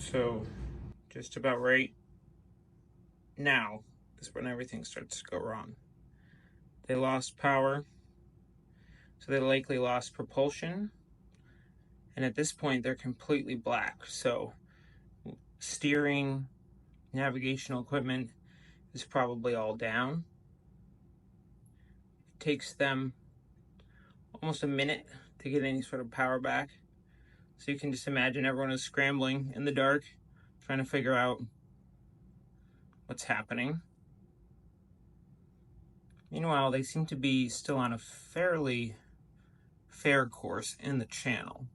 So just about right now is when everything starts to go wrong. They lost power, so they likely lost propulsion, and at this point they're completely black. So steering, navigational equipment is probably all down. It takes them almost a minute to get any sort of power back. So you can just imagine everyone is scrambling in the dark, trying to figure out what's happening. Meanwhile, they seem to be still on a fairly fair course in the channel.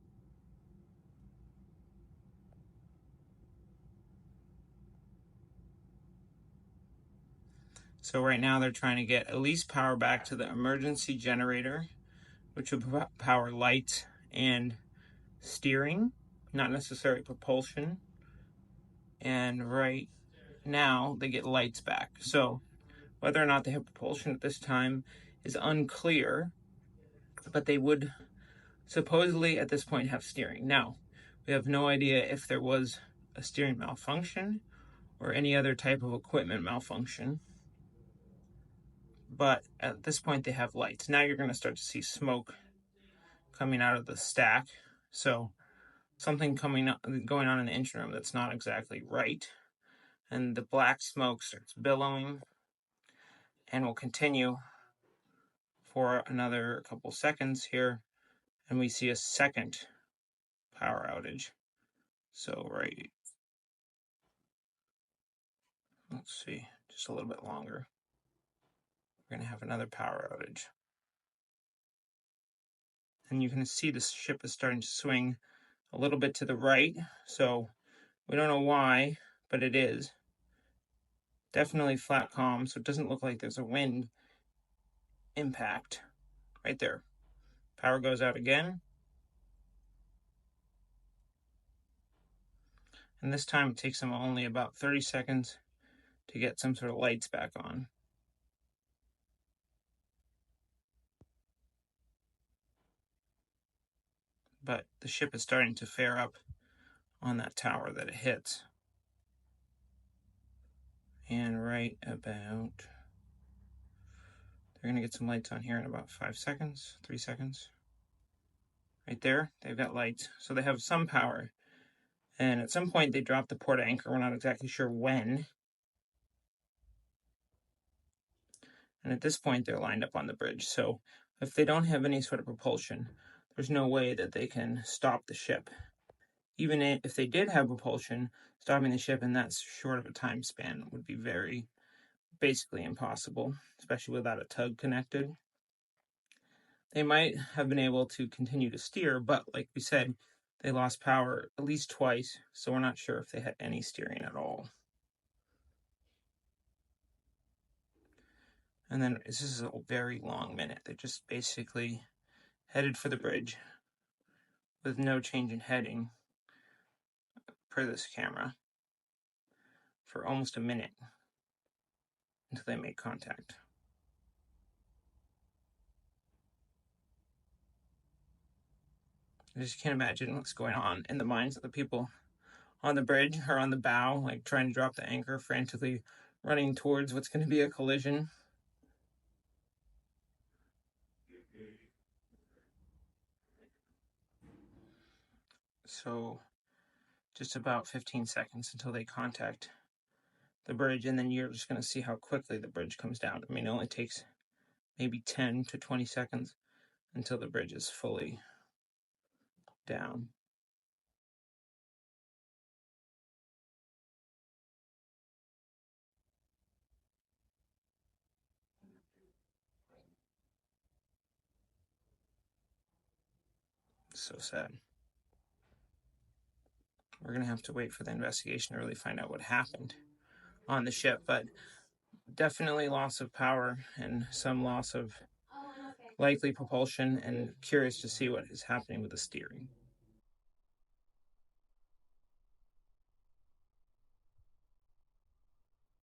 So right now they're trying to get at least power back to the emergency generator, which would power lights and steering, not necessarily propulsion. And right now they get lights back. So whether or not they have propulsion at this time is unclear, but they would supposedly at this point have steering. Now, we have no idea if there was a steering malfunction or any other type of equipment malfunction. But at this point they have lights. Now you're going to start to see smoke coming out of the stack. So something going on in the engine room that's not exactly right. And the black smoke starts billowing and will continue for another couple seconds here. And we see a second power outage. So let's see, just a little bit longer. We're going to have another power outage. And you can see the ship is starting to swing a little bit to the right. So we don't know why, but it is. Definitely flat calm, so it doesn't look like there's a wind impact. Right there. Power goes out again. And this time it takes them only about 30 seconds to get some sort of lights back on. But the ship is starting to fare up on that tower that it hits. And right about, they're going to get some lights on here in about 5 seconds, 3 seconds. Right there, they've got lights. So they have some power. And at some point they drop the port anchor. We're not exactly sure when. And at this point they're lined up on the bridge. So if they don't have any sort of propulsion, there's no way that they can stop the ship. Even if they did have propulsion, stopping the ship in that short of a time span would be basically impossible, especially without a tug connected. They might have been able to continue to steer, but like we said, they lost power at least twice, so we're not sure if they had any steering at all. And then this is a very long minute. They just basically headed for the bridge with no change in heading per this camera for almost a minute until they make contact. I just can't imagine what's going on in the minds of the people on the bridge or on the bow, like trying to drop the anchor, frantically running towards what's going to be a collision. So just about 15 seconds until they contact the bridge, and then you're just going to see how quickly the bridge comes down. I mean, it only takes maybe 10 to 20 seconds until the bridge is fully down. So sad. We're going to have to wait for the investigation to really find out what happened on the ship, but definitely loss of power and some loss of likely propulsion, and curious to see what is happening with the steering.